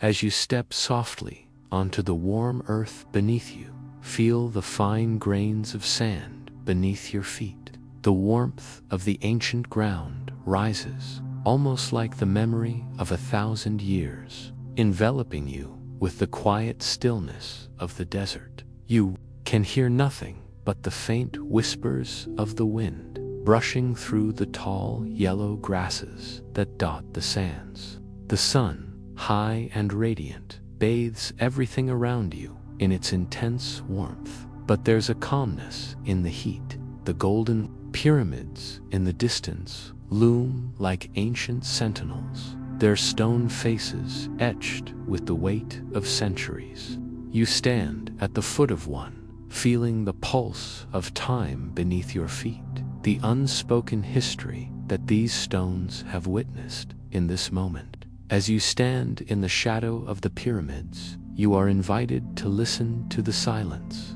As you step softly onto the warm earth beneath you, feel the fine grains of sand beneath your feet. The warmth of the ancient ground rises, almost like the memory of 1,000 years, enveloping you with the quiet stillness of the desert. You can hear nothing but the faint whispers of the wind brushing through the tall yellow grasses that dot the sands. The sun, high and radiant, bathes everything around you in its intense warmth. But there's a calmness in the heat. The golden pyramids in the distance loom like ancient sentinels, their stone faces etched with the weight of centuries. You stand at the foot of one, feeling the pulse of time beneath your feet, the unspoken history that these stones have witnessed in this moment. As you stand in the shadow of the pyramids, you are invited to listen to the silence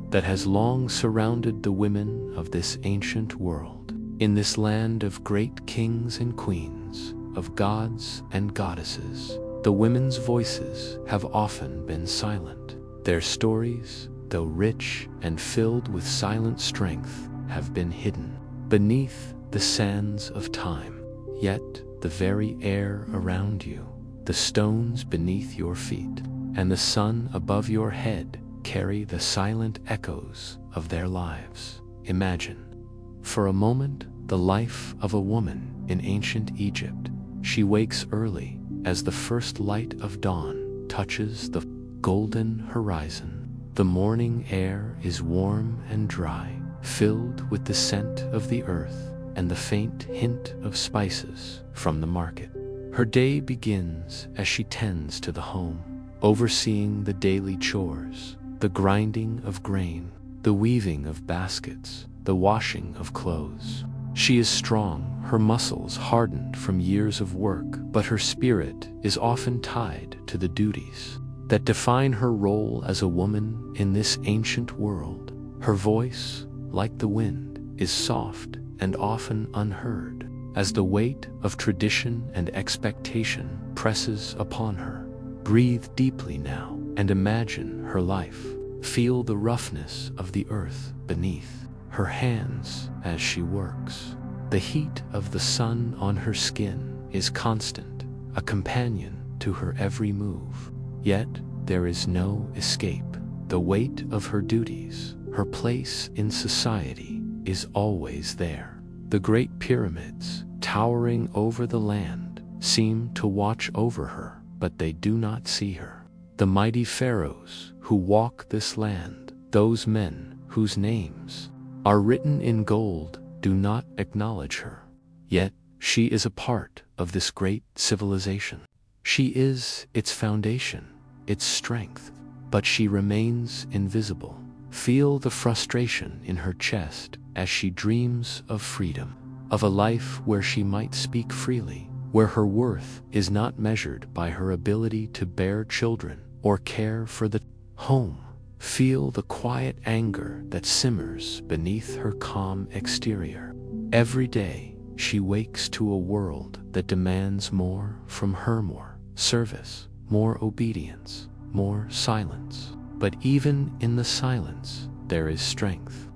that has long surrounded the women of this ancient world. In this land of great kings and queens, of gods and goddesses, the women's voices have often been silent. Their stories, though rich and filled with silent strength, have been hidden beneath the sands of time. Yet the very air around you, the stones beneath your feet, and the sun above your head carry the silent echoes of their lives. Imagine, for a moment, the life of a woman in ancient Egypt. She wakes early as the first light of dawn touches the golden horizon. The morning air is warm and dry, filled with the scent of the earth and the faint hint of spices from the market. Her day begins as she tends to the home, overseeing the daily chores, the grinding of grain, the weaving of baskets, the washing of clothes. She is strong, her muscles hardened from years of work, but her spirit is often tied to the duties that define her role as a woman in this ancient world. Her voice, like the wind, is soft and often unheard, as the weight of tradition and expectation presses upon her. Breathe deeply now and imagine her life. Feel the roughness of the earth beneath her hands as she works. The heat of the sun on her skin is constant, a companion to her every move. Yet there is no escape. The weight of her duties, her place in society, is always there. The great pyramids, towering over the land, seem to watch over her, but they do not see her. The mighty pharaohs who walk this land, those men whose names are written in gold, do not acknowledge her. Yet she is a part of this great civilization. She is its foundation, its strength, but she remains invisible. Feel the frustration in her chest as she dreams of freedom, of a life where she might speak freely, where her worth is not measured by her ability to bear children or care for the home. Feel the quiet anger that simmers beneath her calm exterior. Every day, she wakes to a world that demands more from her, more service, more obedience, more silence. But even in the silence, there is strength.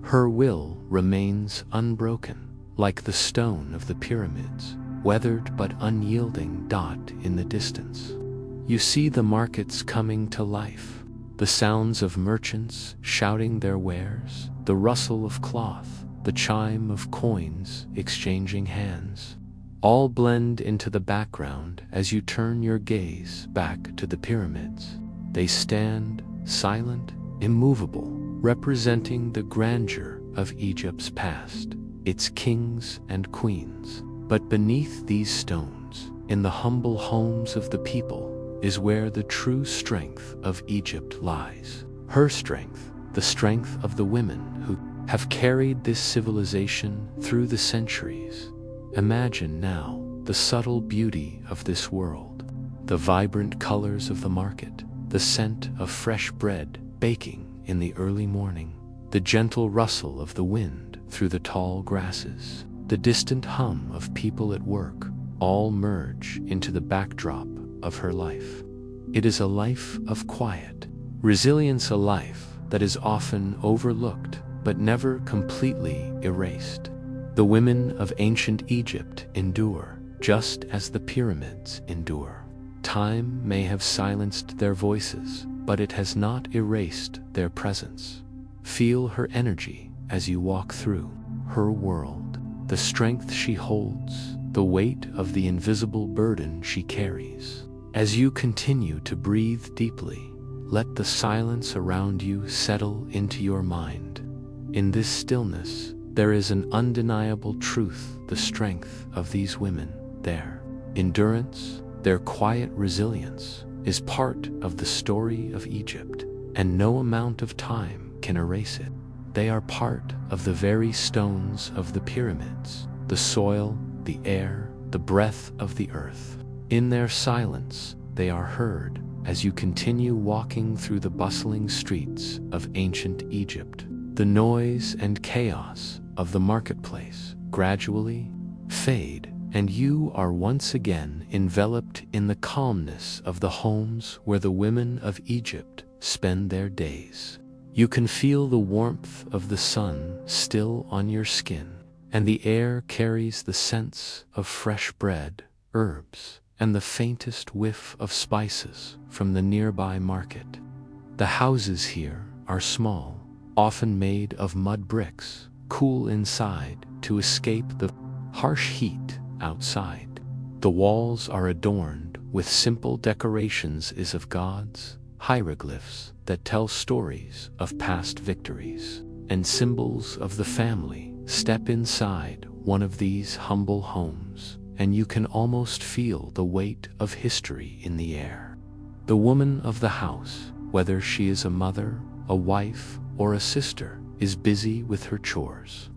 Her will remains unbroken, like the stone of the pyramids, weathered but unyielding dot in the distance. You see the markets coming to life, the sounds of merchants shouting their wares, the rustle of cloth, the chime of coins exchanging hands, all blend into the background as you turn your gaze back to the pyramids. They stand silent, immovable, representing the grandeur of Egypt's past, its kings and queens. But beneath these stones, in the humble homes of the people, is where the true strength of Egypt lies. Her strength, the strength of the women who have carried this civilization through the centuries. Imagine now the subtle beauty of this world, the vibrant colors of the market, the scent of fresh bread baking in the early morning, the gentle rustle of the wind through the tall grasses, the distant hum of people at work, all merge into the backdrop of her life. It is a life of quiet resilience, a life that is often overlooked but never completely erased. The women of ancient Egypt endure, just as the pyramids endure. Time may have silenced their voices, but it has not erased their presence. Feel her energy as you walk through her world, the strength she holds, the weight of the invisible burden she carries. As you continue to breathe deeply, let the silence around you settle into your mind. In this stillness, there is an undeniable truth: the strength of these women, their endurance, their quiet resilience, is part of the story of Egypt, and no amount of time can erase it. They are part of the very stones of the pyramids, the soil, the air, the breath of the earth. In their silence, they are heard as you continue walking through the bustling streets of ancient Egypt. The noise and chaos of the marketplace gradually fade, and you are once again enveloped in the calmness of the homes where the women of Egypt spend their days. You can feel the warmth of the sun still on your skin, and the air carries the scents of fresh bread, herbs, and the faintest whiff of spices from the nearby market. The houses here are small, often made of mud bricks, cool inside to escape the harsh heat outside. The walls are adorned with simple decorations of gods, hieroglyphs that tell stories of past victories, and symbols of the family. Step inside one of these humble homes, and you can almost feel the weight of history in the air. The woman of the house, whether she is a mother, a wife, or a sister, is busy with her chores.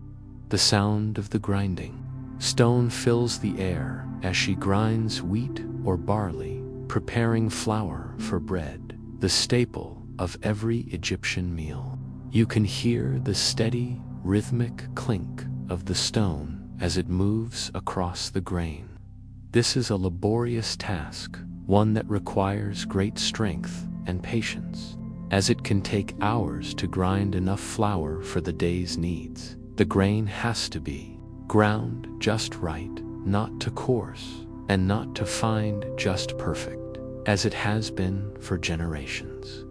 The sound of the grinding stone fills the air as she grinds wheat or barley, preparing flour for bread, the staple of every Egyptian meal. You can hear the steady, rhythmic clink of the stone as it moves across the grain. This is a laborious task, one that requires great strength and patience, as it can take hours to grind enough flour for the day's needs. The grain has to be ground just right, not too coarse, and not too fine, just perfect, as it has been for generations.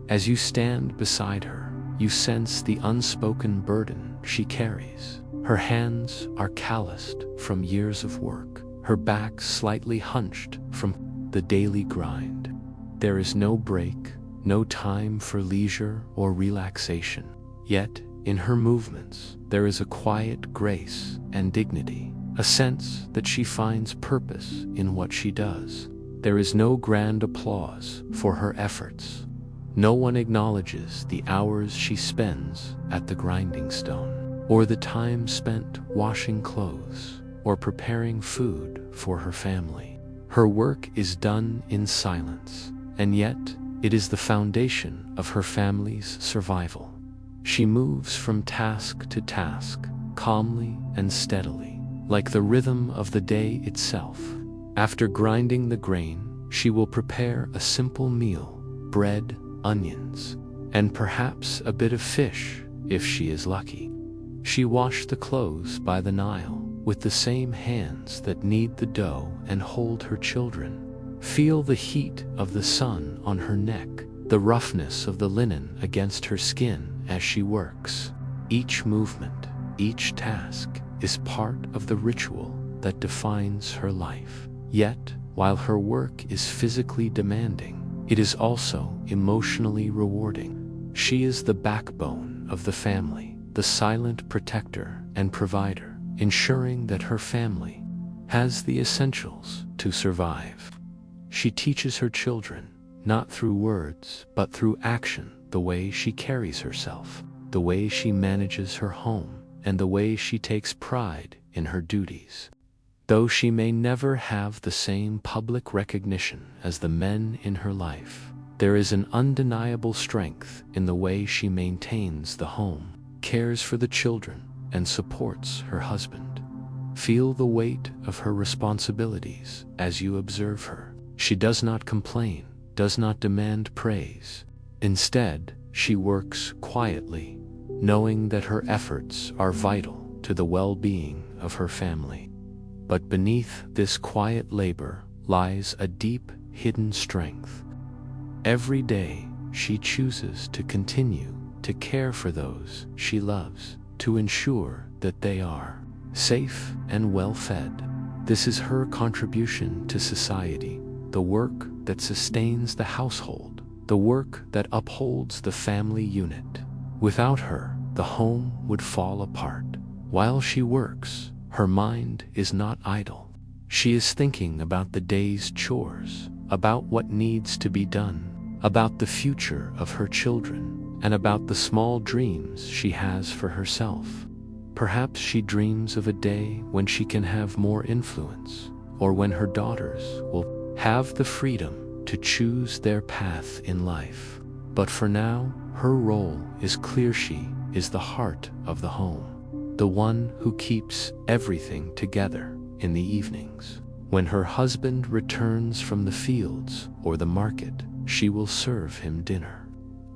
As you stand beside her, you sense the unspoken burden she carries. Her hands are calloused from years of work, her back slightly hunched from the daily grind. There is no break, no time for leisure or relaxation. Yet, in her movements, there is a quiet grace and dignity, a sense that she finds purpose in what she does. There is no grand applause for her efforts. No one acknowledges the hours she spends at the grinding stone, or the time spent washing clothes or preparing food for her family. Her work is done in silence, and yet it is the foundation of her family's survival. She moves from task to task, calmly and steadily, like the rhythm of the day itself. After grinding the grain, she will prepare a simple meal: bread, onions, and perhaps a bit of fish if she is lucky. She washed the clothes by the Nile with the same hands that knead the dough and hold her children. Feel the heat of the sun on her neck, the roughness of the linen against her skin as she works. Each movement, each task is part of the ritual that defines her life. Yet, while her work is physically demanding, it is also emotionally rewarding. She is the backbone of the family, the silent protector and provider, ensuring that her family has the essentials to survive. She teaches her children, not through words, but through action, the way she carries herself, the way she manages her home, and the way she takes pride in her duties. Though she may never have the same public recognition as the men in her life, there is an undeniable strength in the way she maintains the home, cares for the children, and supports her husband. Feel the weight of her responsibilities as you observe her. She does not complain, does not demand praise. Instead, she works quietly, knowing that her efforts are vital to the well-being of her family. But beneath this quiet labor lies a deep, hidden strength. Every day, she chooses to continue to care for those she loves, to ensure that they are safe and well-fed. This is her contribution to society, the work that sustains the household, the work that upholds the family unit. Without her, the home would fall apart. While she works, her mind is not idle. She is thinking about the day's chores, about what needs to be done, about the future of her children, and about the small dreams she has for herself. Perhaps she dreams of a day when she can have more influence, or when her daughters will have the freedom to choose their path in life. But for now, her role is clear. She is the heart of the home, the one who keeps everything together in the evenings. When her husband returns from the fields or the market, she will serve him dinner.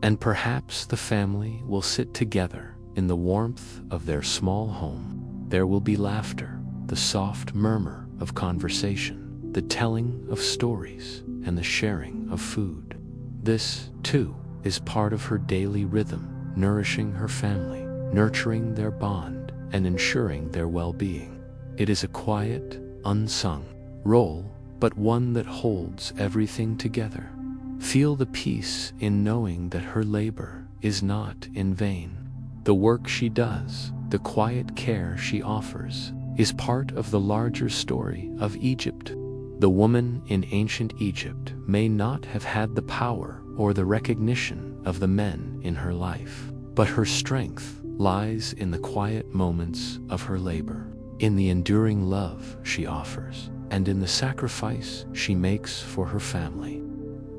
And perhaps the family will sit together in the warmth of their small home. There will be laughter, the soft murmur of conversation, the telling of stories, and the sharing of food. This, too, is part of her daily rhythm, nourishing her family, nurturing their bond, and ensuring their well-being. It is a quiet, unsung role, but one that holds everything together. Feel the peace in knowing that her labor is not in vain. The work she does, the quiet care she offers, is part of the larger story of Egypt. The woman in ancient Egypt may not have had the power or the recognition of the men in her life, but her strength lies in the quiet moments of her labor, in the enduring love she offers, and in the sacrifice she makes for her family.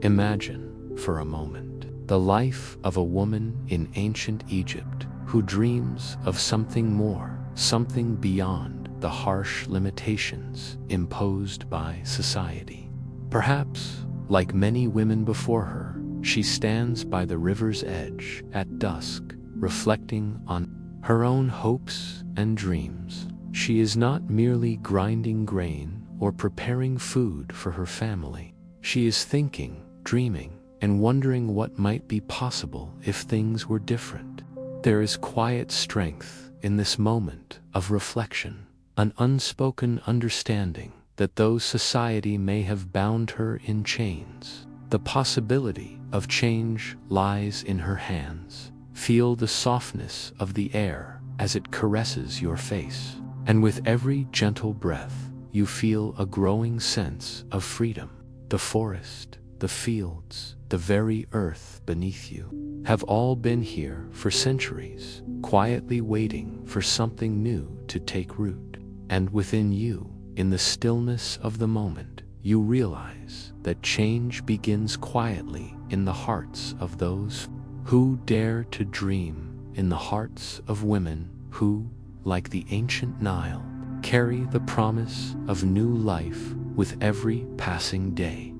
Imagine, for a moment, the life of a woman in ancient Egypt who dreams of something more, something beyond the harsh limitations imposed by society. Perhaps, like many women before her, she stands by the river's edge at dusk, reflecting on her own hopes and dreams. She is not merely grinding grain or preparing food for her family. She is thinking, dreaming, and wondering what might be possible if things were different. There is quiet strength in this moment of reflection, an unspoken understanding that though society may have bound her in chains, the possibility of change lies in her hands. Feel the softness of the air as it caresses your face, and with every gentle breath, you feel a growing sense of freedom. The forest, the fields, the very earth beneath you have all been here for centuries, quietly waiting for something new to take root. And within you, in the stillness of the moment, you realize that change begins quietly in the hearts of those who dare to dream, in the hearts of women who, like the ancient Nile, carry the promise of new life with every passing day.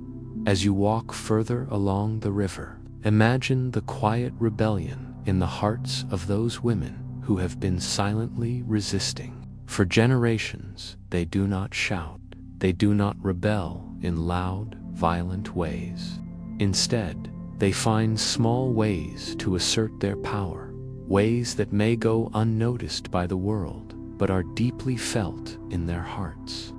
As you walk further along the river, imagine the quiet rebellion in the hearts of those women who have been silently resisting. For generations, they do not shout, they do not rebel in loud, violent ways. Instead, they find small ways to assert their power, ways that may go unnoticed by the world, but are deeply felt in their hearts.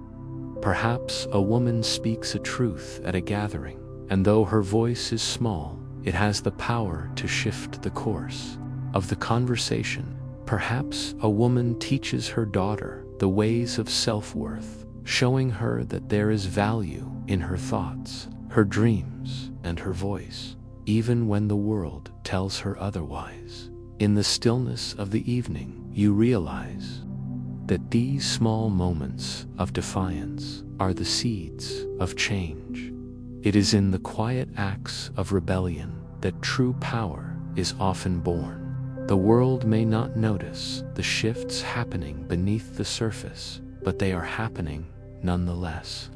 Perhaps a woman speaks a truth at a gathering, and though her voice is small, it has the power to shift the course of the conversation. Perhaps a woman teaches her daughter the ways of self-worth, showing her that there is value in her thoughts, her dreams, and her voice, even when the world tells her otherwise. In the stillness of the evening, you realize that these small moments of defiance are the seeds of change. It is in the quiet acts of rebellion that true power is often born. The world may not notice the shifts happening beneath the surface, but they are happening nonetheless.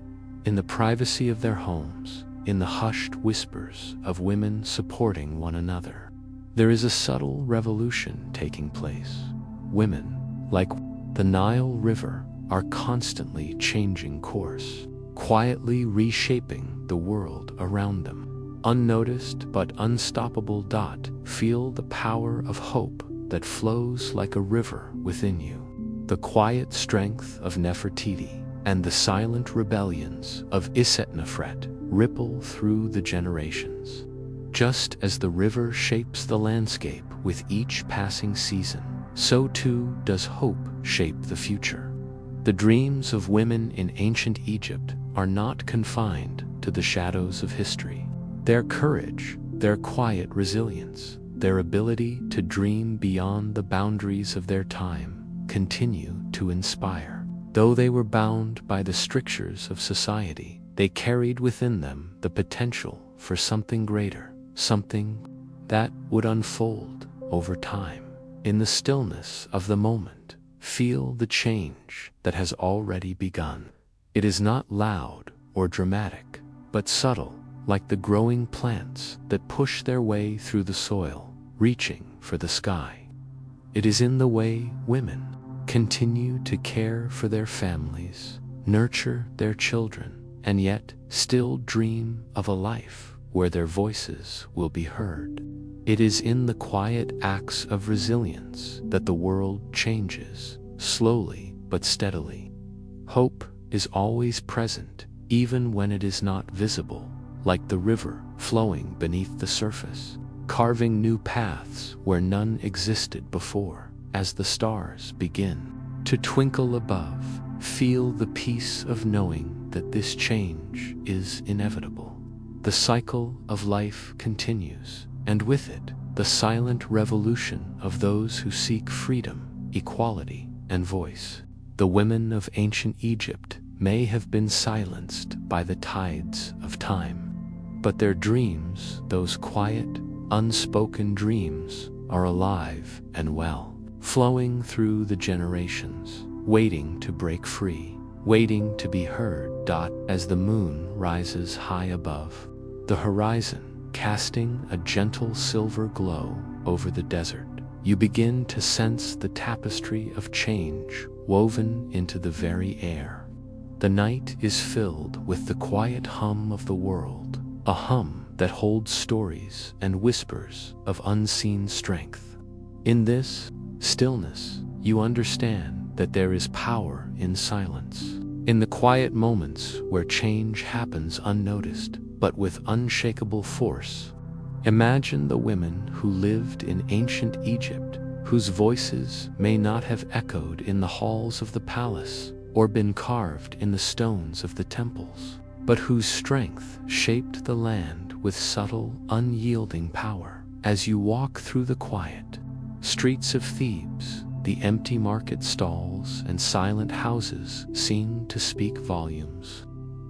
in the privacy of their homes, in the hushed whispers of women supporting one another. There is a subtle revolution taking place. Women, like the Nile River, are constantly changing course, quietly reshaping the world around them. Unnoticed but unstoppable. Feel the power of hope that flows like a river within you. The quiet strength of Nefertiti and the silent rebellions of Nefret ripple through the generations. Just as the river shapes the landscape with each passing season, so too does hope shape the future. The dreams of women in ancient Egypt are not confined to the shadows of history. Their courage, their quiet resilience, their ability to dream beyond the boundaries of their time continue to inspire. Though they were bound by the strictures of society, they carried within them the potential for something greater, something that would unfold over time. In the stillness of the moment, feel the change that has already begun. It is not loud or dramatic, but subtle, like the growing plants that push their way through the soil, reaching for the sky. It is in the way women continue to care for their families, nurture their children, and yet still dream of a life where their voices will be heard. It is in the quiet acts of resilience that the world changes, slowly but steadily. Hope is always present, even when it is not visible, like the river flowing beneath the surface, carving new paths where none existed before. As the stars begin to twinkle above, feel the peace of knowing that this change is inevitable. The cycle of life continues, and with it, the silent revolution of those who seek freedom, equality, and voice. The women of ancient Egypt may have been silenced by the tides of time, but their dreams, those quiet, unspoken dreams, are alive and well, flowing through the generations, waiting to break free, waiting to be heard. As the moon rises high above the horizon, casting a gentle silver glow over the desert, you begin to sense the tapestry of change woven into the very air. The night is filled with the quiet hum of the world, a hum that holds stories and whispers of unseen strength. In this stillness, you understand that there is power in silence. In the quiet moments where change happens unnoticed, but with unshakable force. Imagine the women who lived in ancient Egypt, whose voices may not have echoed in the halls of the palace or been carved in the stones of the temples, but whose strength shaped the land with subtle, unyielding power. As you walk through the quiet streets of Thebes, the empty market stalls and silent houses seem to speak volumes.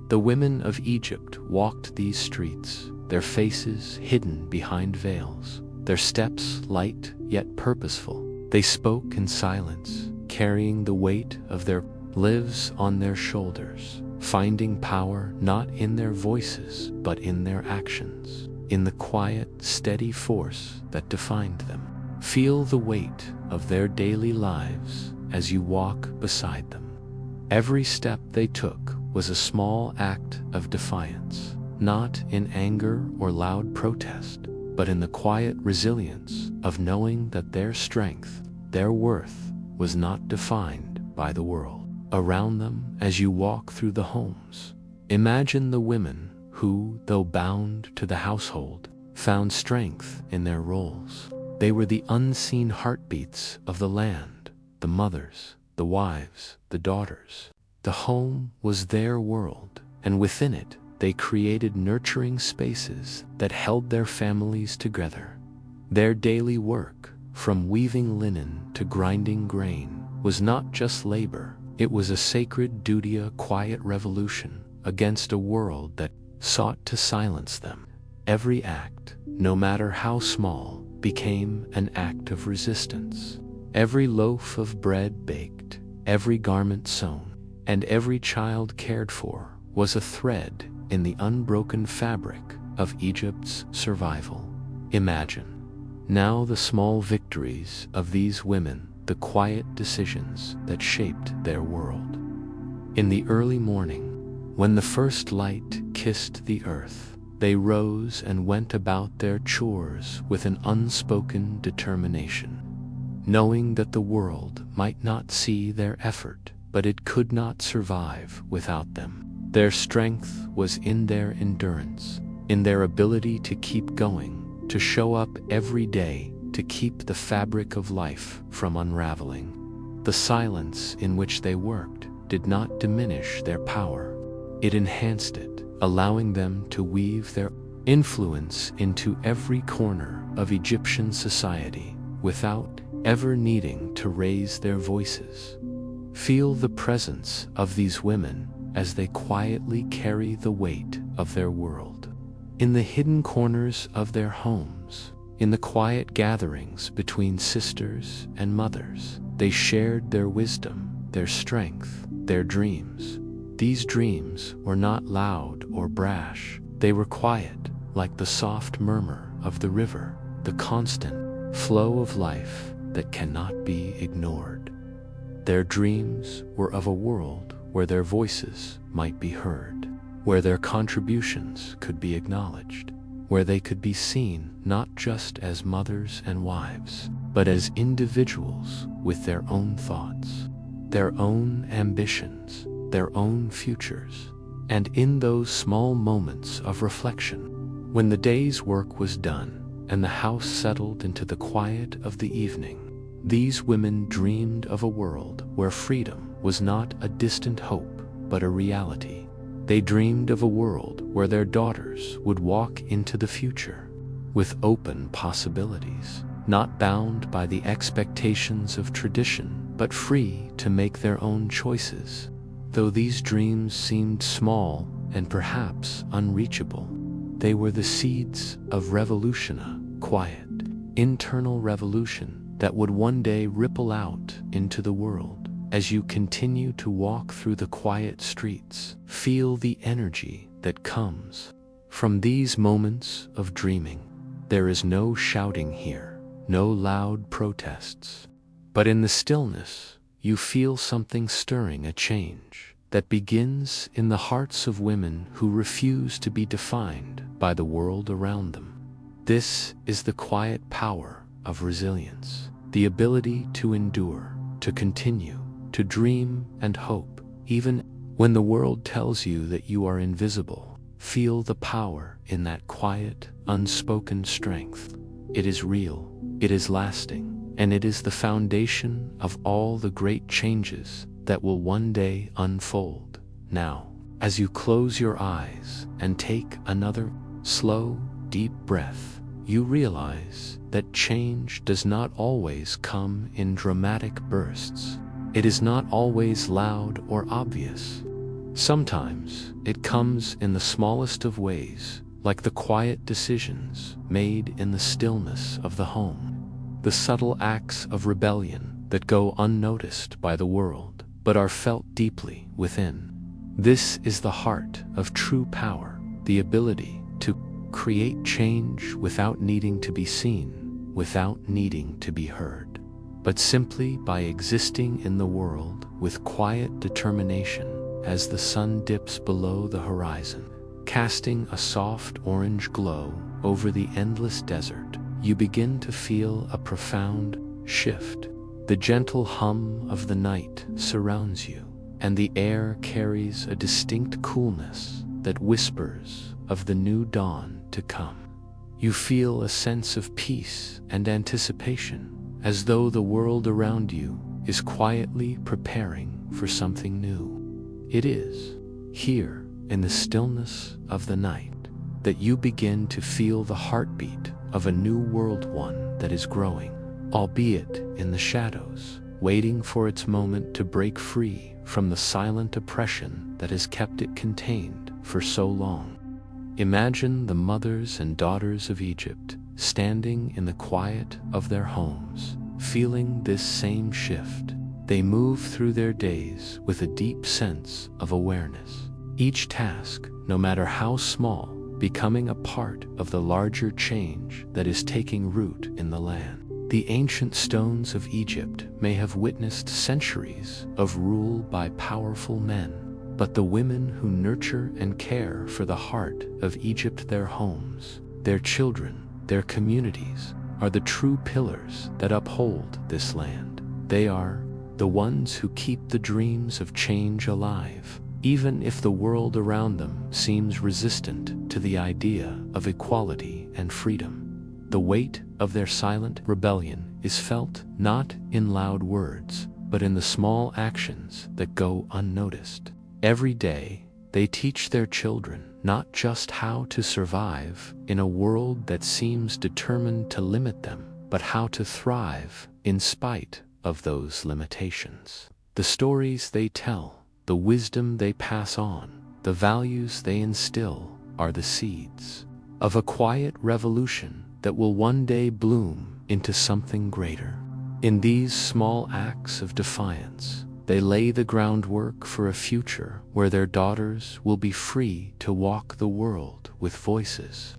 The women of Egypt walked these streets, their faces hidden behind veils, their steps light yet purposeful. They spoke in silence, carrying the weight of their lives on their shoulders, finding power not in their voices but in their actions, in the quiet, steady force that defined them. Feel the weight of their daily lives as you walk beside them. Every step they took was a small act of defiance, not in anger or loud protest, but in the quiet resilience of knowing that their strength, their worth, was not defined by the world around them. As you walk through the homes, imagine the women who, though bound to the household, found strength in their roles. They were the unseen heartbeats of the land, the mothers, the wives, the daughters. The home was their world, and within it, they created nurturing spaces that held their families together. Their daily work, from weaving linen to grinding grain, was not just labor. It was a sacred duty, a quiet revolution against a world that sought to silence them. Every act, no matter how small, became an act of resistance. Every loaf of bread baked, every garment sewn, and every child cared for was a thread in the unbroken fabric of Egypt's survival. Imagine now the small victories of these women, the quiet decisions that shaped their world. In the early morning, when the first light kissed the earth, they rose and went about their chores with an unspoken determination, knowing that the world might not see their effort, but it could not survive without them. Their strength was in their endurance, in their ability to keep going, to show up every day, to keep the fabric of life from unraveling. The silence in which they worked did not diminish their power. It enhanced it, allowing them to weave their influence into every corner of Egyptian society without ever needing to raise their voices. Feel the presence of these women as they quietly carry the weight of their world. In the hidden corners of their homes, in the quiet gatherings between sisters and mothers, they shared their wisdom, their strength, their dreams. These dreams were not loud or brash. They were quiet, like the soft murmur of the river, the constant flow of life that cannot be ignored. Their dreams were of a world where their voices might be heard, where their contributions could be acknowledged, where they could be seen not just as mothers and wives, but as individuals with their own thoughts, their own ambitions, their own futures. And in those small moments of reflection, when the day's work was done and the house settled into the quiet of the evening, these women dreamed of a world where freedom was not a distant hope, but a reality. They dreamed of a world where their daughters would walk into the future with open possibilities, not bound by the expectations of tradition, but free to make their own choices. Though these dreams seemed small and perhaps unreachable, they were the seeds of revolution, a quiet, internal revolution that would one day ripple out into the world. As you continue to walk through the quiet streets, feel the energy that comes from these moments of dreaming. There is no shouting here, no loud protests, but in the stillness, you feel something stirring, a change that begins in the hearts of women who refuse to be defined by the world around them. This is the quiet power of resilience, the ability to endure, to continue, to dream and hope, even when the world tells you that you are invisible. Feel the power in that quiet, unspoken strength. It is real, it is lasting, and it is the foundation of all the great changes that will one day unfold. Now, as you close your eyes and take another slow, deep breath, you realize that change does not always come in dramatic bursts. It is not always loud or obvious. Sometimes it comes in the smallest of ways, like the quiet decisions made in the stillness of the home, the subtle acts of rebellion that go unnoticed by the world, but are felt deeply within. This is the heart of true power, the ability to create change without needing to be seen, without needing to be heard, but simply by existing in the world with quiet determination. As the sun dips below the horizon, casting a soft orange glow over the endless desert, you begin to feel a profound shift. The gentle hum of the night surrounds you, and the air carries a distinct coolness that whispers of the new dawn to come. You feel a sense of peace and anticipation, as though the world around you is quietly preparing for something new. It is here, in the stillness of the night, that you begin to feel the heartbeat of a new world, one that is growing, albeit in the shadows, waiting for its moment to break free from the silent oppression that has kept it contained for so long. Imagine the mothers and daughters of Egypt standing in the quiet of their homes, feeling this same shift. They move through their days with a deep sense of awareness, Each task, no matter how small, becoming a part of the larger change that is taking root in the land. The ancient stones of Egypt may have witnessed centuries of rule by powerful men, but the women who nurture and care for the heart of Egypt, their homes, their children, their communities, are the true pillars that uphold this land. They are the ones who keep the dreams of change alive, even if the world around them seems resistant to the idea of equality and freedom. The weight of their silent rebellion is felt not in loud words, but in the small actions that go unnoticed. Every day, they teach their children not just how to survive in a world that seems determined to limit them, but how to thrive in spite of those limitations. The stories they tell, the wisdom they pass on, the values they instill are the seeds of a quiet revolution that will one day bloom into something greater. In these small acts of defiance, they lay the groundwork for a future where their daughters will be free to walk the world with voices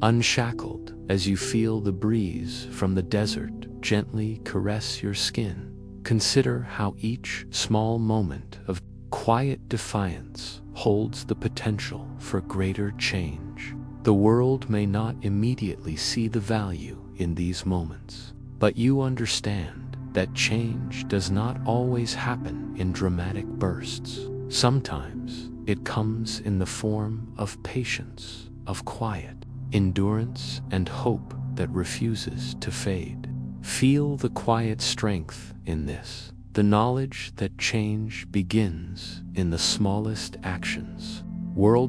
unshackled. As you feel the breeze from the desert gently caress your skin, consider how each small moment of quiet defiance holds the potential for greater change. The world may not immediately see the value in these moments, but you understand that change does not always happen in dramatic bursts. Sometimes it comes in the form of patience, of quiet endurance, and hope that refuses to fade. Feel the quiet strength in this, the knowledge that change begins in the smallest actions.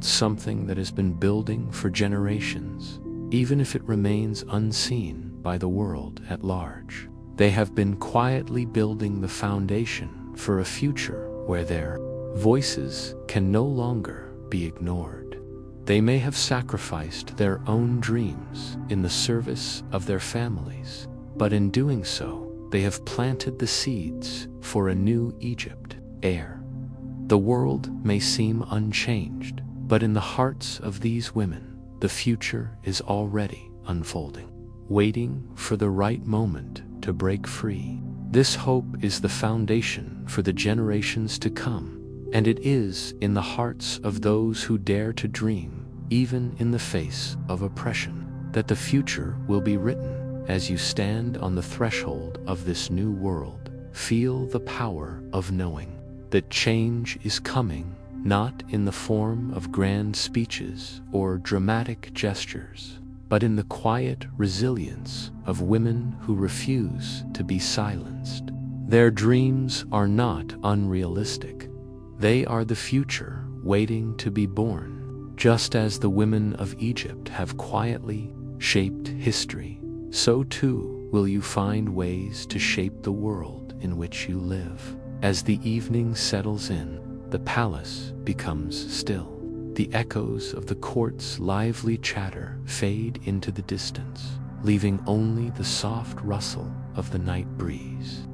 Something that has been building for generations, even if it remains unseen by the world at large. They have been quietly building the foundation for a future where their voices can no longer be ignored. They may have sacrificed their own dreams in the service of their families, but in doing so, they have planted the seeds for a new Egypt. The world may seem unchanged, but in the hearts of these women, the future is already unfolding, waiting for the right moment to break free. This hope is the foundation for the generations to come, and it is in the hearts of those who dare to dream, even in the face of oppression, that the future will be written. As you stand on the threshold of this new world, feel the power of knowing that change is coming, not in the form of grand speeches or dramatic gestures, but in the quiet resilience of women who refuse to be silenced. Their dreams are not unrealistic. They are the future waiting to be born. Just as the women of Egypt have quietly shaped history, so too will you find ways to shape the world in which you live. As the evening settles in, the palace becomes still. The echoes of the court's lively chatter fade into the distance, leaving only the soft rustle of the night breeze.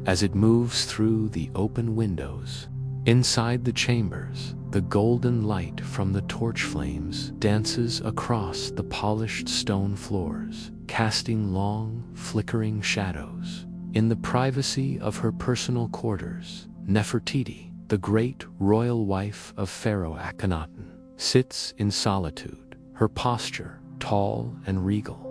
As it moves through the open windows, inside the chambers, the golden light from the torch flames dances across the polished stone floors, casting long, flickering shadows. In the privacy of her personal quarters, Nefertiti, the great royal wife of Pharaoh Akhenaten, sits in solitude, her posture tall and regal.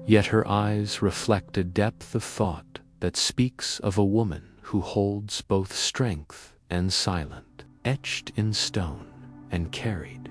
Yet her eyes reflect a depth of thought that speaks of a woman who holds both strength and silence, etched in stone and carried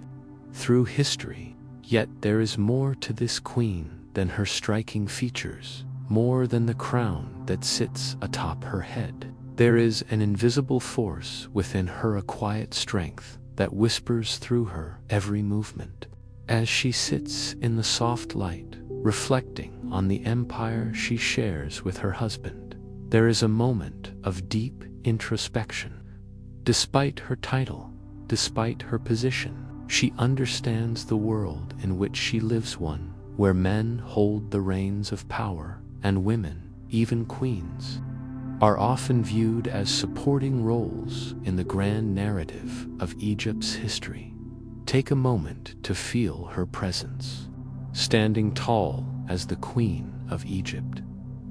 through history. Yet there is more to this queen than her striking features, more than the crown that sits atop her head. There is an invisible force within her, a quiet strength that whispers through her every movement. As she sits in the soft light, reflecting on the empire she shares with her husband, there is a moment of deep introspection. Despite her title, despite her position, she understands the world in which she lives, one where men hold the reins of power and women, even queens, are often viewed as supporting roles in the grand narrative of Egypt's history. Take a moment to feel her presence. Standing tall as the Queen of Egypt,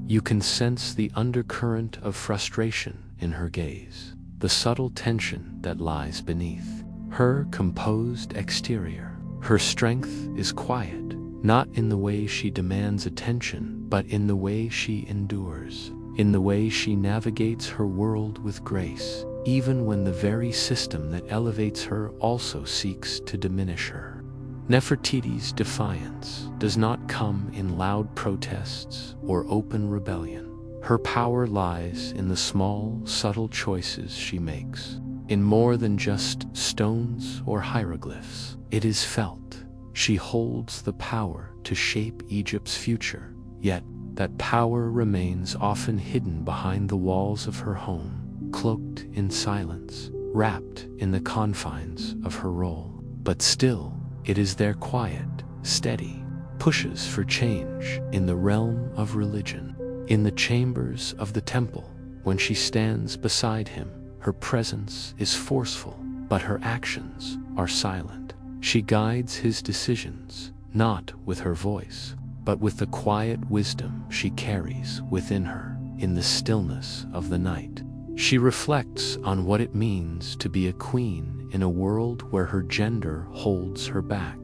you can sense the undercurrent of frustration in her gaze, the subtle tension that lies beneath her composed exterior. Her strength is quiet, not in the way she demands attention, but in the way she endures, in the way she navigates her world with grace, even when the very system that elevates her also seeks to diminish her. Nefertiti's defiance does not come in loud protests or open rebellion. Her power lies in the small, subtle choices she makes. In more than just stones or hieroglyphs, it is felt. She holds the power to shape Egypt's future, yet that power remains often hidden behind the walls of her home, cloaked in silence, wrapped in the confines of her role. But still, it is there quiet, steady, pushes for change in the realm of religion. In the chambers of the temple, when she stands beside him, her presence is forceful, but her actions are silent. She guides his decisions, not with her voice, but with the quiet wisdom she carries within her. In the stillness of the night, she reflects on what it means to be a queen in a world where her gender holds her back.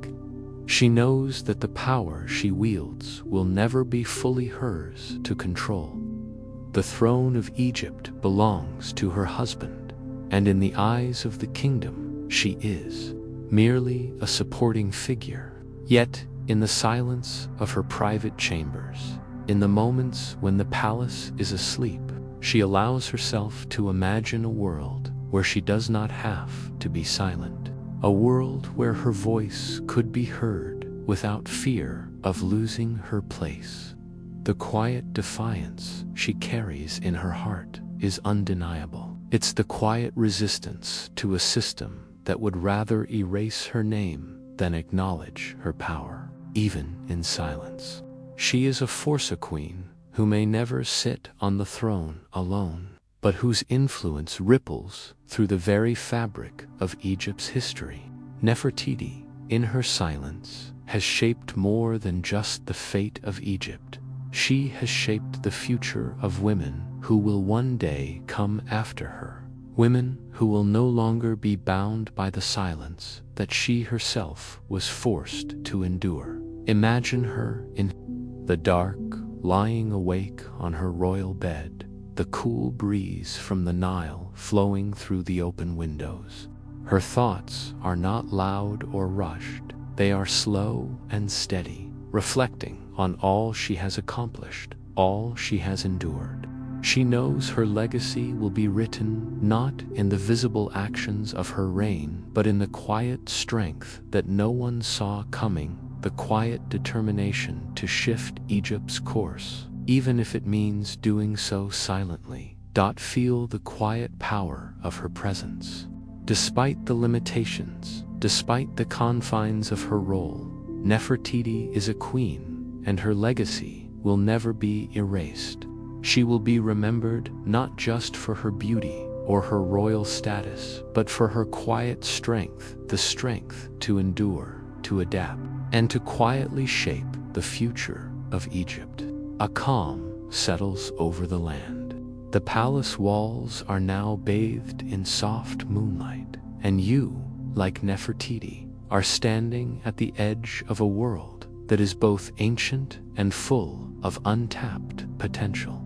She knows that the power she wields will never be fully hers to control. The throne of Egypt belongs to her husband, and in the eyes of the kingdom, she is merely a supporting figure. Yet, in the silence of her private chambers, in the moments when the palace is asleep, she allows herself to imagine a world where she does not have to be silent, a world where her voice could be heard without fear of losing her place. The quiet defiance she carries in her heart is undeniable. It's the quiet resistance to a system that would rather erase her name than acknowledge her power, even in silence. She is a Força queen who may never sit on the throne alone, but whose influence ripples through the very fabric of Egypt's history. Nefertiti, in her silence, has shaped more than just the fate of Egypt. She has shaped the future of women who will one day come after her. Women who will no longer be bound by the silence that she herself was forced to endure. Imagine her in the dark, lying awake on her royal bed, the cool breeze from the Nile flowing through the open windows. Her thoughts are not loud or rushed. They are slow and steady, reflecting on all she has accomplished, all she has endured. She knows her legacy will be written not in the visible actions of her reign, but in the quiet strength that no one saw coming, the quiet determination to shift Egypt's course, even if it means doing so silently. Feel the quiet power of her presence. Despite the limitations, despite the confines of her role, Nefertiti is a queen, and her legacy will never be erased. She will be remembered not just for her beauty or her royal status, but for her quiet strength, the strength to endure, to adapt, and to quietly shape the future of Egypt. A calm settles over the land. The palace walls are now bathed in soft moonlight, and you, like Nefertiti, are standing at the edge of a world that is both ancient and full of untapped potential.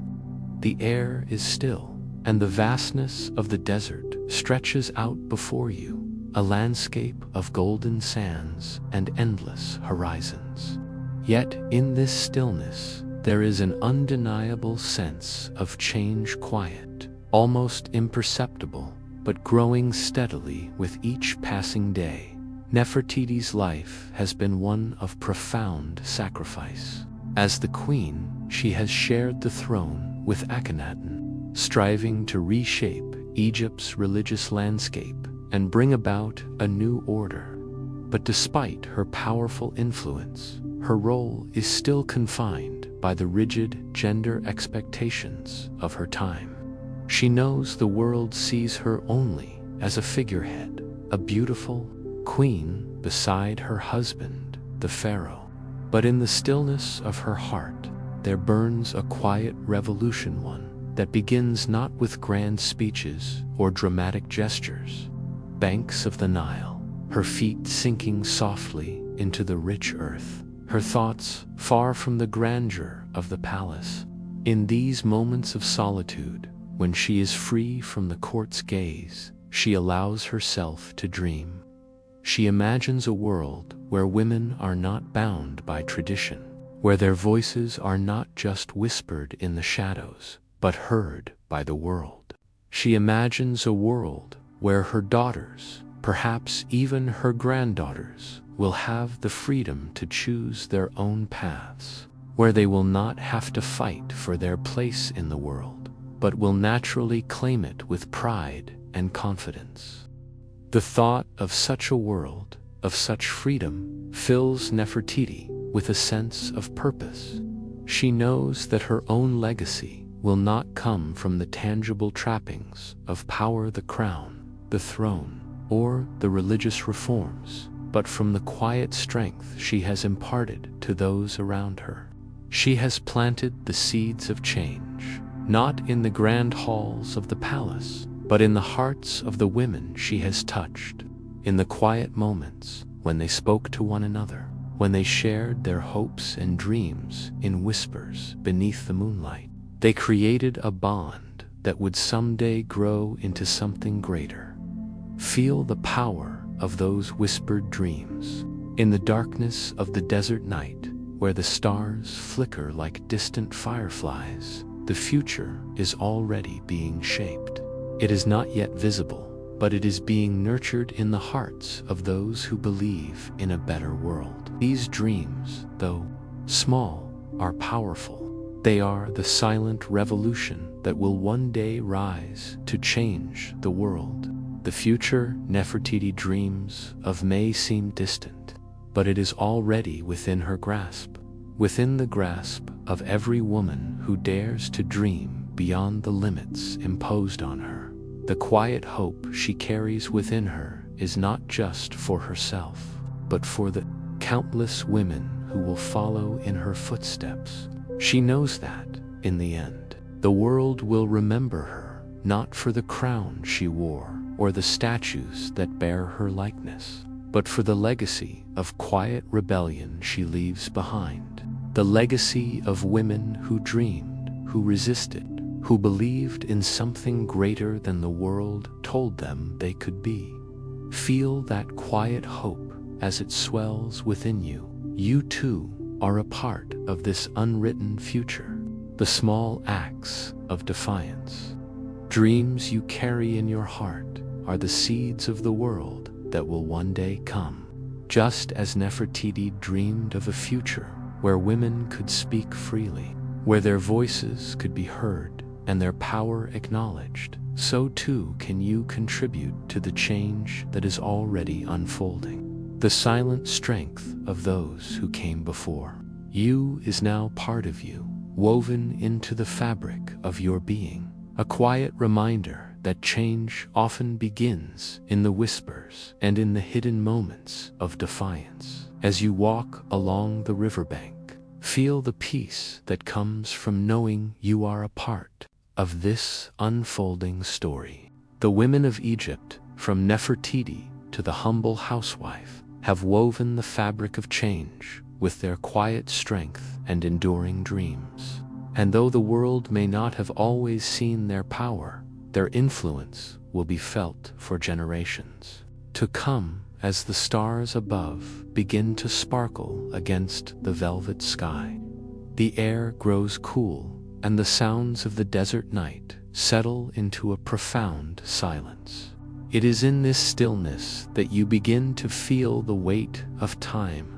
The air is still, and the vastness of the desert stretches out before you, a landscape of golden sands and endless horizons. Yet in this stillness, there is an undeniable sense of change, quiet, almost imperceptible, but growing steadily with each passing day. Nefertiti's life has been one of profound sacrifice. As the queen, she has shared the throne with Akhenaten, striving to reshape Egypt's religious landscape and bring about a new order. But despite her powerful influence, her role is still confined by the rigid gender expectations of her time. She knows the world sees her only as a figurehead, a beautiful queen beside her husband, the pharaoh. But in the stillness of her heart, there burns a quiet revolution, one that begins not with grand speeches or dramatic gestures. Banks of the Nile, her feet sinking softly into the rich earth, her thoughts far from the grandeur of the palace. In these moments of solitude, when she is free from the court's gaze, she allows herself to dream. She imagines a world where women are not bound by tradition, where their voices are not just whispered in the shadows, but heard by the world. She imagines a world where her daughters, perhaps even her granddaughters, will have the freedom to choose their own paths, where they will not have to fight for their place in the world, but will naturally claim it with pride and confidence. The thought of such a world, of such freedom, fills Nefertiti with a sense of purpose. She knows that her own legacy will not come from the tangible trappings of power, the crown, the throne, or the religious reforms, but from the quiet strength she has imparted to those around her. She has planted the seeds of change, not in the grand halls of the palace, but in the hearts of the women she has touched, in the quiet moments when they spoke to one another, when they shared their hopes and dreams in whispers beneath the moonlight. They created a bond that would someday grow into something greater. Feel the power of those whispered dreams. In the darkness of the desert night, where the stars flicker like distant fireflies, the future is already being shaped. It is not yet visible, but it is being nurtured in the hearts of those who believe in a better world. These dreams, though small, are powerful. They are the silent revolution that will one day rise to change the world. The future Nefertiti dreams of may seem distant, but it is already within her grasp, within the grasp of every woman who dares to dream beyond the limits imposed on her. The quiet hope she carries within her is not just for herself, but for the countless women who will follow in her footsteps. She knows that, in the end, the world will remember her, not for the crown she wore or the statues that bear her likeness, but for the legacy of quiet rebellion she leaves behind. The legacy of women who dreamed, who resisted, who believed in something greater than the world told them they could be. Feel that quiet hope as it swells within you. You too are a part of this unwritten future, the small acts of defiance. Dreams you carry in your heart are the seeds of the world that will one day come. Just as Nefertiti dreamed of a future where women could speak freely, where their voices could be heard and their power acknowledged, so too can you contribute to the change that is already unfolding. The silent strength of those who came before you is now part of you, woven into the fabric of your being, a quiet reminder that change often begins in the whispers and in the hidden moments of defiance. As you walk along the riverbank, feel the peace that comes from knowing you are a part of this unfolding story. The women of Egypt, from Nefertiti to the humble housewife, have woven the fabric of change with their quiet strength and enduring dreams. And though the world may not have always seen their power, their influence will be felt for generations to come as the stars above begin to sparkle against the velvet sky. The air grows cool, and the sounds of the desert night settle into a profound silence. It is in this stillness that you begin to feel the weight of time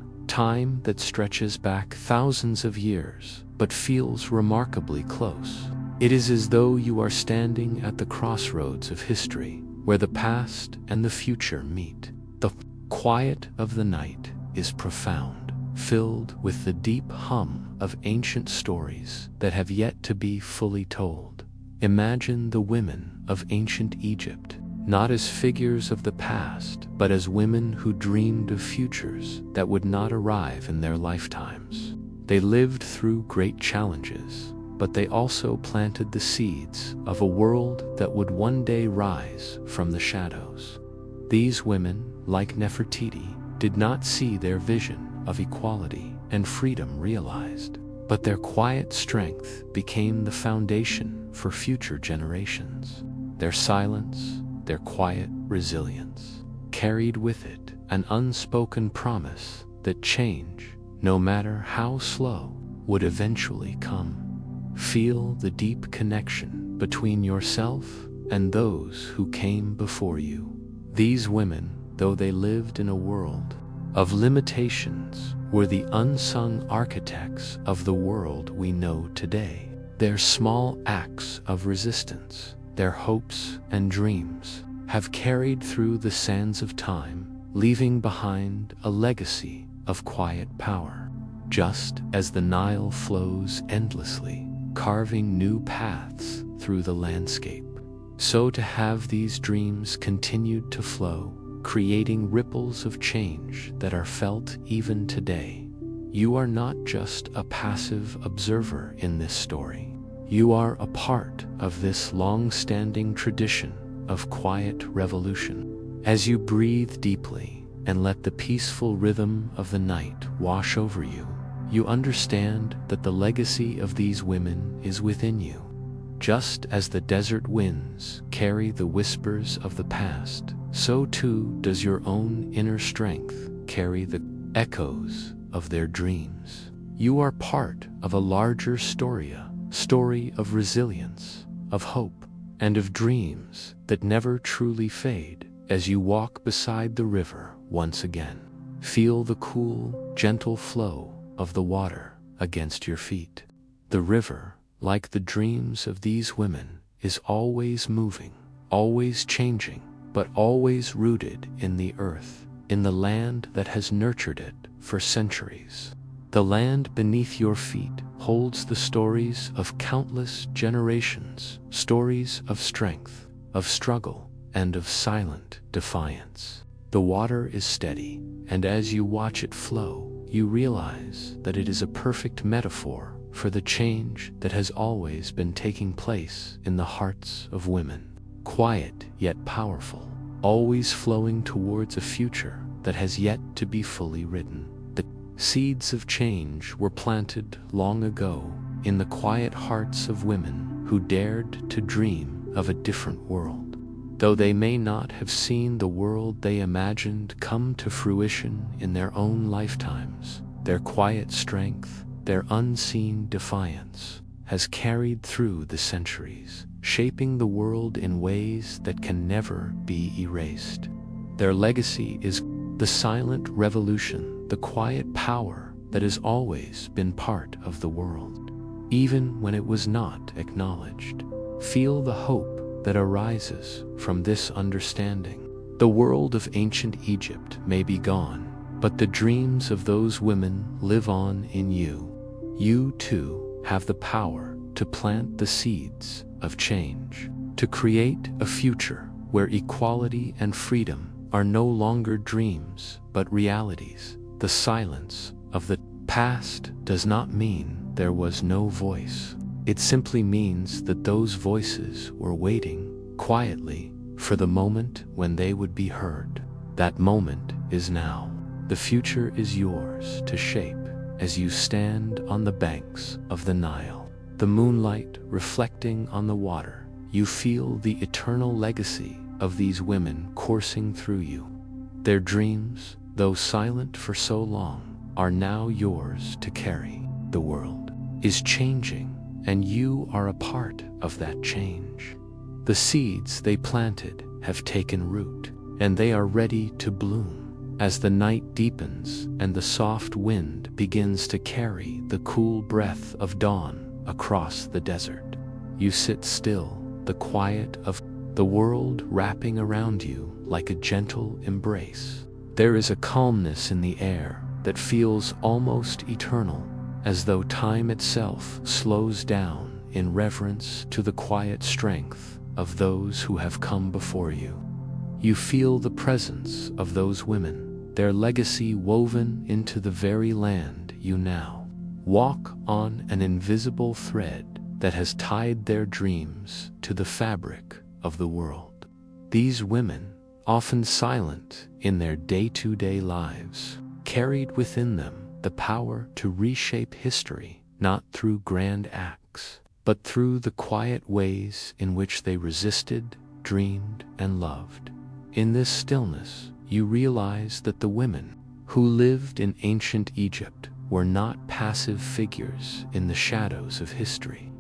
that stretches back thousands of years, but feels remarkably close. It is as though you are standing at the crossroads of history, where the past and the future meet. The quiet of the night is profound, filled with the deep hum of ancient stories that have yet to be fully told. Imagine the women of ancient Egypt, not as figures of the past, but as women who dreamed of futures that would not arrive in their lifetimes. They lived through great challenges, but they also planted the seeds of a world that would one day rise from the shadows. These women, like Nefertiti, did not see their vision of equality and freedom realized, but their quiet strength became the foundation for future generations. Their silence, their quiet resilience, carried with it an unspoken promise that change, no matter how slow, would eventually come. Feel the deep connection between yourself and those who came before you. These women, though they lived in a world of limitations, were the unsung architects of the world we know today. Their small acts of resistance, their hopes and dreams, have carried through the sands of time, leaving behind a legacy of quiet power. Just as the Nile flows endlessly, carving new paths through the landscape, so to have these dreams continued to flow, creating ripples of change that are felt even today. You are not just a passive observer in this story. You are a part of this long-standing tradition of quiet revolution. As you breathe deeply and let the peaceful rhythm of the night wash over you, you understand that the legacy of these women is within you. Just as the desert winds carry the whispers of the past, so too does your own inner strength carry the echoes of their dreams. You are part of a larger story of resilience, of hope, and of dreams that never truly fade. As you walk beside the river once again, feel the cool, gentle flow of the water against your feet. The river, like the dreams of these women, is always moving, always changing, but always rooted in the earth, in the land that has nurtured it for centuries. The land beneath your feet holds the stories of countless generations, stories of strength, of struggle, and of silent defiance. The water is steady, and as you watch it flow, you realize that it is a perfect metaphor for the change that has always been taking place in the hearts of women. Quiet yet powerful, always flowing towards a future that has yet to be fully written. The seeds of change were planted long ago in the quiet hearts of women who dared to dream of a different world. Though they may not have seen the world they imagined come to fruition in their own lifetimes, their quiet strength, their unseen defiance, has carried through the centuries, shaping the world in ways that can never be erased. Their legacy is the silent revolution, the quiet power that has always been part of the world, even when it was not acknowledged. Feel the hope that arises from this understanding. The world of ancient Egypt may be gone, but the dreams of those women live on in you. You too have the power to plant the seeds of change, to create a future where equality and freedom are no longer dreams but realities. The silence of the past does not mean there was no voice. It simply means that those voices were waiting quietly for the moment when they would be heard. That moment is now. The future is yours to shape as you stand on the banks of the Nile. The moonlight reflecting on the water, you feel the eternal legacy of these women coursing through you. Their dreams, though silent for so long, are now yours to carry. The world is changing, and you are a part of that change. The seeds they planted have taken root, and they are ready to bloom. As the night deepens and the soft wind begins to carry the cool breath of dawn across the desert, you sit still, the quiet of the world wrapping around you like a gentle embrace. There is a calmness in the air that feels almost eternal, as though time itself slows down in reverence to the quiet strength of those who have come before you. You feel the presence of those women, their legacy woven into the very land you now walk on, an invisible thread that has tied their dreams to the fabric of the world. These women, often silent in their day-to-day lives, carried within them the power to reshape history, not through grand acts, but through the quiet ways in which they resisted, dreamed, and loved. In this stillness, you realize that the women who lived in ancient Egypt were not passive figures in the shadows of history.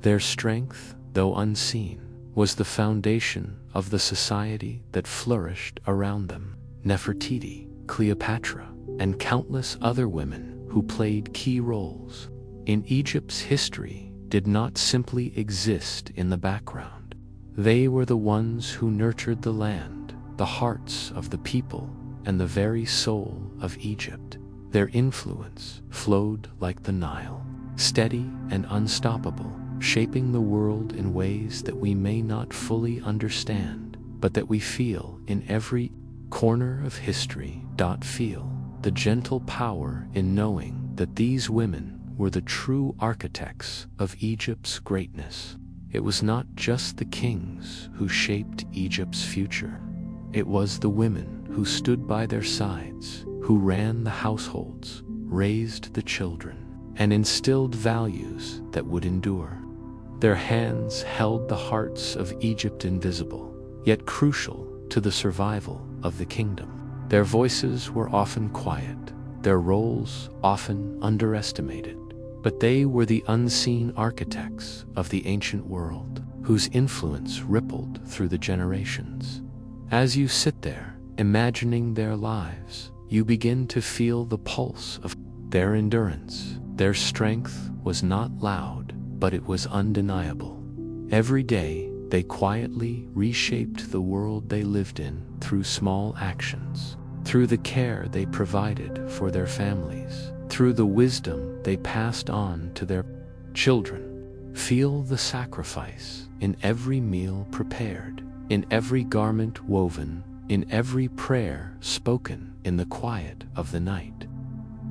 Their strength, though unseen, was the foundation of the society that flourished around them. Nefertiti, Cleopatra, and countless other women who played key roles in Egypt's history did not simply exist in the background. They were the ones who nurtured the land, the hearts of the people, and the very soul of Egypt. Their influence flowed like the Nile, steady and unstoppable, shaping the world in ways that we may not fully understand, but that we feel in every corner of history. Feel the gentle power in knowing that these women were the true architects of Egypt's greatness. It was not just the kings who shaped Egypt's future. It was the women who stood by their sides, who ran the households, raised the children, and instilled values that would endure. Their hands held the hearts of Egypt, invisible, yet crucial to the survival of the kingdom. Their voices were often quiet, their roles often underestimated, but they were the unseen architects of the ancient world, whose influence rippled through the generations. As you sit there, imagining their lives, you begin to feel the pulse of their endurance. Their strength was not loud, but it was undeniable. Every day, they quietly reshaped the world they lived in through small actions, through the care they provided for their families, through the wisdom they passed on to their children. Feel the sacrifice in every meal prepared, in every garment woven, in every prayer spoken in the quiet of the night.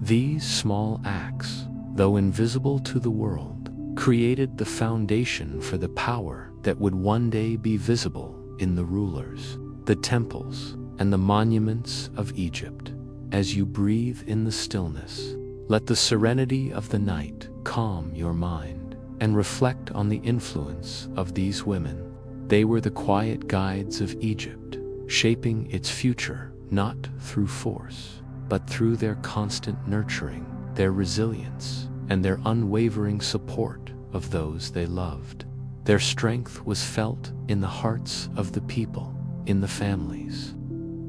These small acts, though invisible to the world, created the foundation for the power that would one day be visible in the rulers, the temples, and the monuments of Egypt. As you breathe in the stillness, let the serenity of the night calm your mind and reflect on the influence of these women. They were the quiet guides of Egypt, shaping its future not through force, but through their constant nurturing, their resilience, and their unwavering support of those they loved. Their strength was felt in the hearts of the people, in the families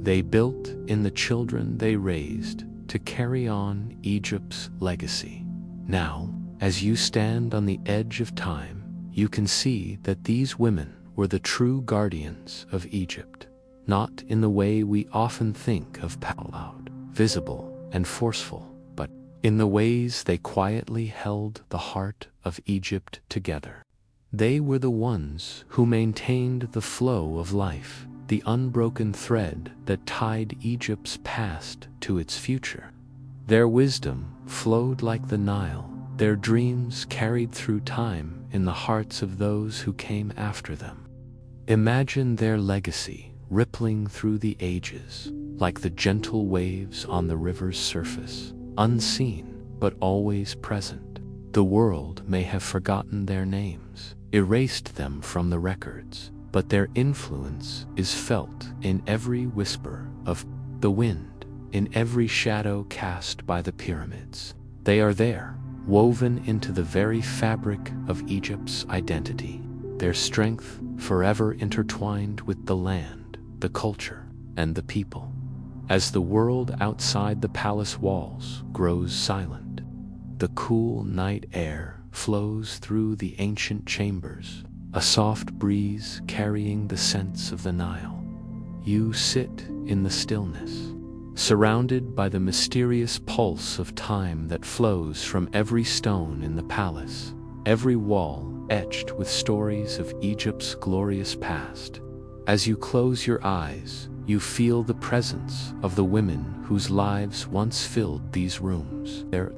they built, in the children they raised to carry on Egypt's legacy. Now, as you stand on the edge of time, you can see that these women were the true guardians of Egypt, not in the way we often think of loud, visible, and forceful, but in the ways they quietly held the heart of Egypt together. They were the ones who maintained the flow of life, the unbroken thread that tied Egypt's past to its future. Their wisdom flowed like the Nile, their dreams carried through time in the hearts of those who came after them. Imagine their legacy rippling through the ages, like the gentle waves on the river's surface, unseen but always present. The world may have forgotten their names, erased them from the records, but their influence is felt in every whisper of the wind, in every shadow cast by the pyramids. They are there, woven into the very fabric of Egypt's identity, their strength forever intertwined with the land, the culture, and the people. As the world outside the palace walls grows silent, the cool night air flows through the ancient chambers, a soft breeze carrying the scents of the Nile. You sit in the stillness, surrounded by the mysterious pulse of time that flows from every stone in the palace. every wall etched with stories of Egypt's glorious past. As you close your eyes, you feel the presence of the women whose lives once filled these rooms. Their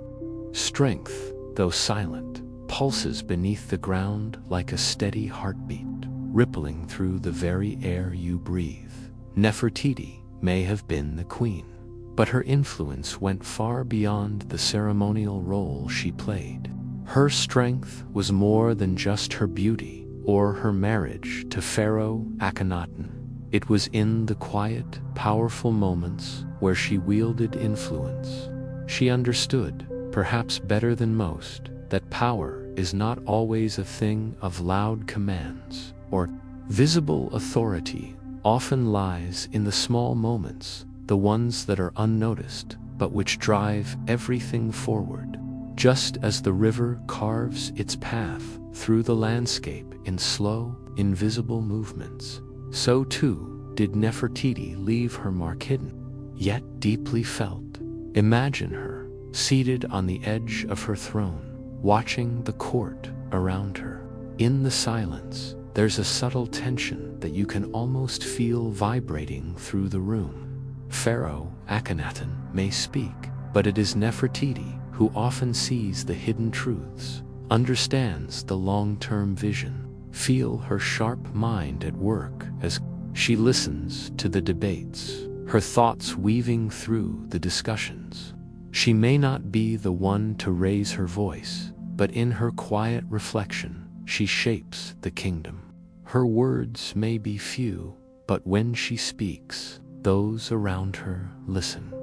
strength, though silent, pulses beneath the ground like a steady heartbeat, rippling through the very air you breathe. Nefertiti may have been the queen, but her influence went far beyond the ceremonial role she played. Her strength was more than just her beauty or her marriage to Pharaoh Akhenaten. It was in the quiet, powerful moments where she wielded influence. She understood, perhaps better than most, that power is not always a thing of loud commands or visible authority. Often lies in the small moments, the ones that are unnoticed, but which drive everything forward. Just as the river carves its path through the landscape in slow, invisible movements, so too did Nefertiti leave her mark hidden, yet deeply felt. Imagine her, seated on the edge of her throne, watching the court around her. In the silence, there's a subtle tension that you can almost feel vibrating through the room. Pharaoh Akhenaten may speak, but it is Nefertiti who often sees the hidden truths, understands the long-term vision. Feel her sharp mind at work as she listens to the debates, her thoughts weaving through the discussions. She may not be the one to raise her voice, but in her quiet reflection, she shapes the kingdom. Her words may be few, but when she speaks, those around her listen.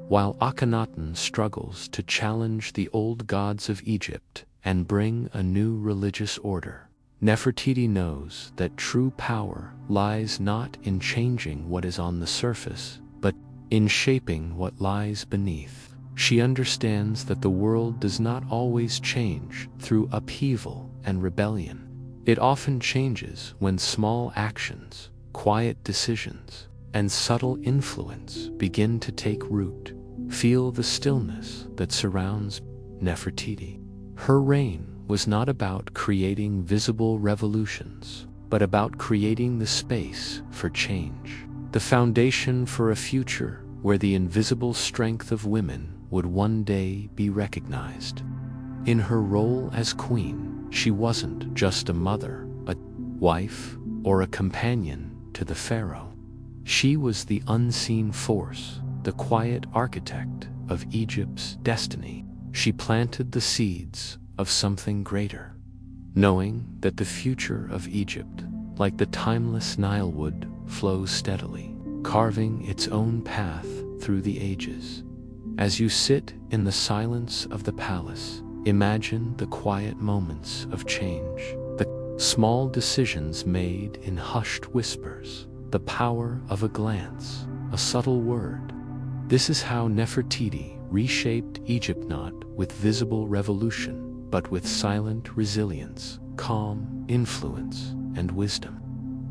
While Akhenaten struggles to challenge the old gods of Egypt and bring a new religious order, Nefertiti knows that true power lies not in changing what is on the surface, but in shaping what lies beneath. She understands that the world does not always change through upheaval and rebellion. It often changes when small actions, quiet decisions, and subtle influence begin to take root. Feel the stillness that surrounds Nefertiti. Her reign was not about creating visible revolutions, but about creating the space for change, the foundation for a future where the invisible strength of women would one day be recognized. In her role as queen, she wasn't just a mother, a wife, or a companion to the pharaoh. She was the unseen force, the quiet architect of Egypt's destiny. She planted the seeds of something greater, knowing that the future of Egypt, like the timeless Nile would, flows steadily, carving its own path through the ages. As you sit in the silence of the palace, imagine the quiet moments of change, the small decisions made in hushed whispers, the power of a glance, a subtle word. This is how Nefertiti reshaped Egypt, not with visible revolution, but with silent resilience, calm influence, and wisdom.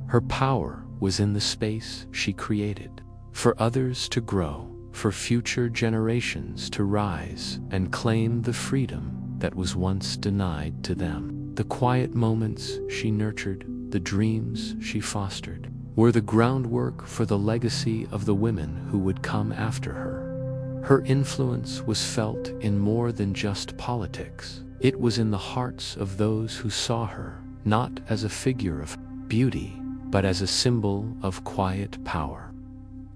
Her power was in the space she created, for others to grow, for future generations to rise and claim the freedom that was once denied to them. The quiet moments she nurtured, the dreams she fostered, were the groundwork for the legacy of the women who would come after her. Her influence was felt in more than just politics. It was in the hearts of those who saw her, not as a figure of beauty, but as a symbol of quiet power.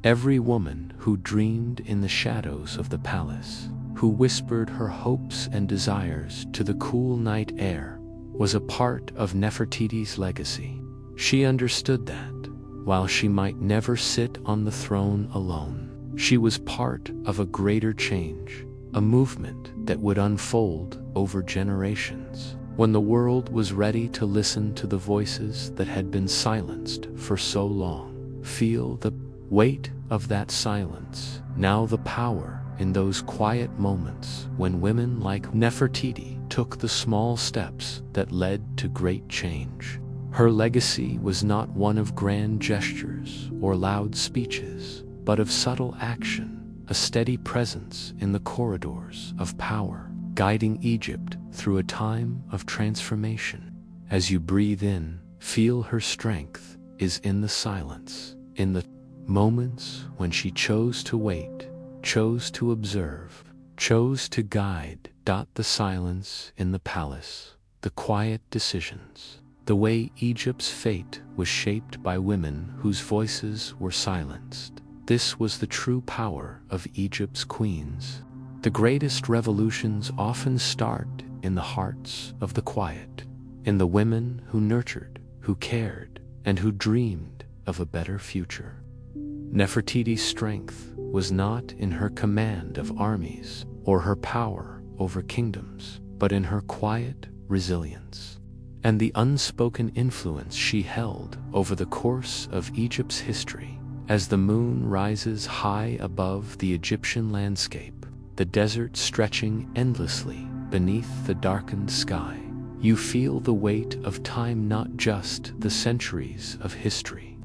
Every woman who dreamed in the shadows of the palace, who whispered her hopes and desires to the cool night air, was a part of Nefertiti's legacy. She understood that, while she might never sit on the throne alone, she was part of a greater change, a movement that would unfold over generations. When the world was ready to listen to the voices that had been silenced for so long, feel the weight of that silence, now the power in those quiet moments when women like Nefertiti took the small steps that led to great change. Her legacy was not one of grand gestures or loud speeches, but of subtle action, a steady presence in the corridors of power, guiding Egypt through a time of transformation. As you breathe in, feel her strength is in the silence, in the moments when she chose to wait, chose to observe, chose to guide. The silence in the palace, the quiet decisions, the way Egypt's fate was shaped by women whose voices were silenced. This was the true power of Egypt's queens. The greatest revolutions often start in the hearts of the quiet, in the women who nurtured, who cared, and who dreamed of a better future. Nefertiti's strength was not in her command of armies or her power over kingdoms, but in her quiet resilience and the unspoken influence she held over the course of Egypt's history. As the moon rises high above the Egyptian landscape, the desert stretching endlessly beneath the darkened sky, you feel the weight of time, not just the centuries of history,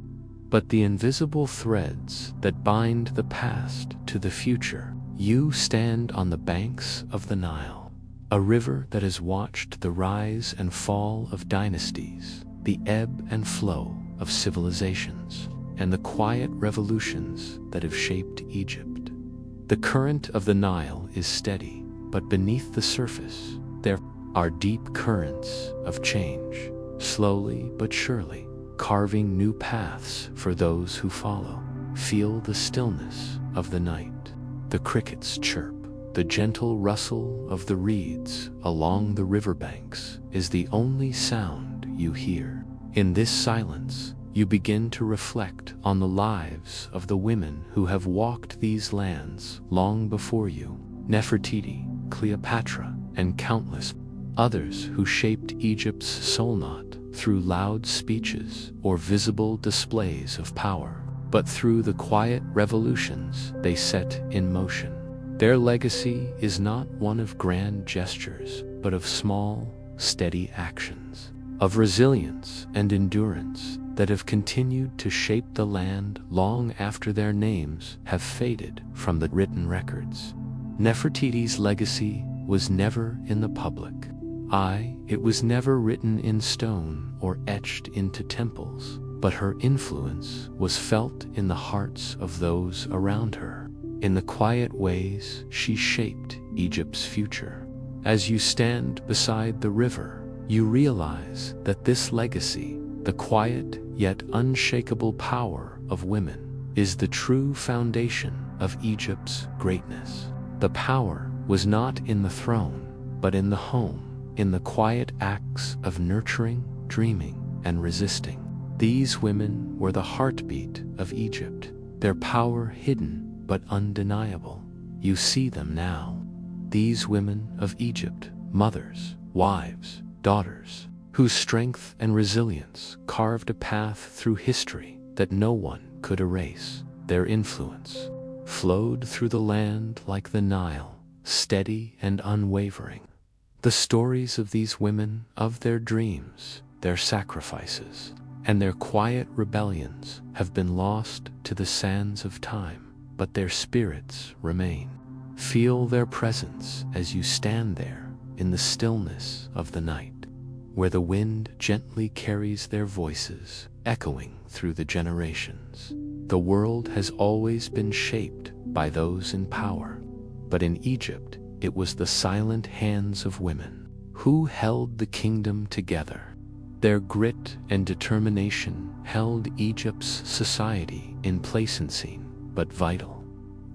but the invisible threads that bind the past to the future. You stand on the banks of the Nile, a river that has watched the rise and fall of dynasties, the ebb and flow of civilizations, and the quiet revolutions that have shaped Egypt. The current of the Nile is steady, but beneath the surface, there are deep currents of change, slowly but surely, carving new paths for those who follow. Feel the stillness of the night. The crickets chirp, the gentle rustle of the reeds along the riverbanks is the only sound you hear. In this silence, you begin to reflect on the lives of the women who have walked these lands long before you. Nefertiti, Cleopatra, and countless others who shaped Egypt's soul, not through loud speeches or visible displays of power, but through the quiet revolutions they set in motion. Their legacy is not one of grand gestures, but of small, steady actions, of resilience and endurance that have continued to shape the land long after their names have faded from the written records. Nefertiti's legacy was never in the public eye, it was never written in stone or etched into temples, but her influence was felt in the hearts of those around her. In the quiet ways she shaped Egypt's future. As you stand beside the river, you realize that this legacy, the quiet yet unshakable power of women, is the true foundation of Egypt's greatness. The power was not in the throne, but in the home, in the quiet acts of nurturing, dreaming, and resisting. These women were the heartbeat of Egypt, their power hidden but undeniable. You see them now. These women of Egypt, mothers, wives, daughters, whose strength and resilience carved a path through history that no one could erase. Their influence flowed through the land like the Nile, steady and unwavering. The stories of these women, of their dreams, their sacrifices, and their quiet rebellions have been lost to the sands of time, but their spirits remain. Feel their presence as you stand there in the stillness of the night, where the wind gently carries their voices, echoing through the generations. The world has always been shaped by those in power, but in Egypt, it was the silent hands of women who held the kingdom together. Their grit and determination held Egypt's society in place unseen but vital.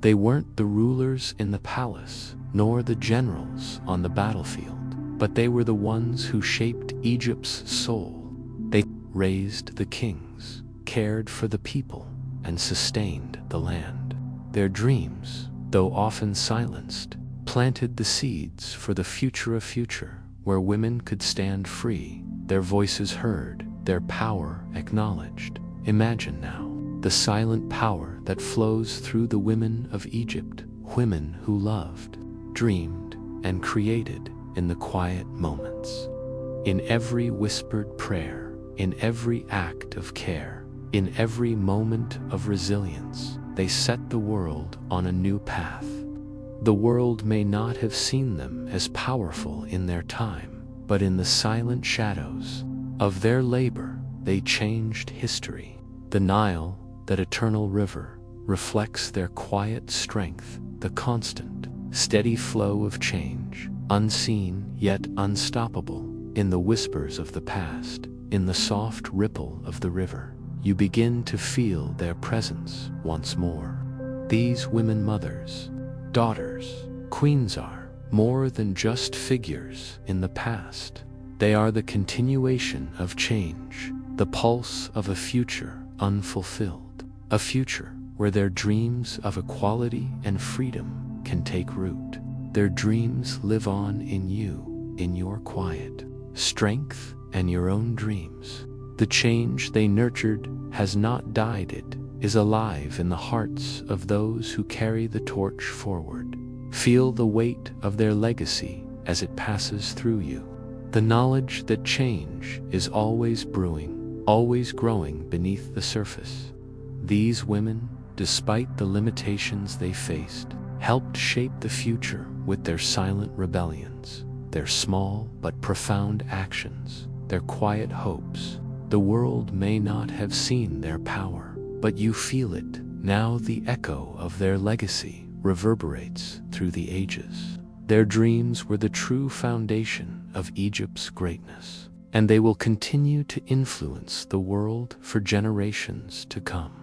They weren't the rulers in the palace, nor the generals on the battlefield, but they were the ones who shaped Egypt's soul. They raised the kings, cared for the people, and sustained the land. Their dreams, though often silenced, planted the seeds for the future of future, where women could stand free, their voices heard, their power acknowledged. Imagine now the silent power that flows through the women of Egypt, women who loved, dreamed, and created in the quiet moments. In every whispered prayer, in every act of care, in every moment of resilience, they set the world on a new path. The world may not have seen them as powerful in their time, but in the silent shadows of their labor, they changed history. The Nile, that eternal river, reflects their quiet strength, the constant, steady flow of change, unseen yet unstoppable. In the whispers of the past, in the soft ripple of the river, you begin to feel their presence once more. These women mothers, daughters, queens are more than just figures in the past. They are the continuation of change, the pulse of a future unfulfilled, a future where their dreams of equality and freedom can take root. Their dreams live on in you, in your quiet strength and your own dreams. The change they nurtured has not died, it is alive in the hearts of those who carry the torch forward. Feel the weight of their legacy as it passes through you. The knowledge that change is always brewing, always growing beneath the surface. These women, despite the limitations they faced, helped shape the future with their silent rebellions, their small but profound actions, their quiet hopes. The world may not have seen their power, but you feel it. Now the echo of their legacy reverberates through the ages. Their dreams were the true foundation of Egypt's greatness, and they will continue to influence the world for generations to come.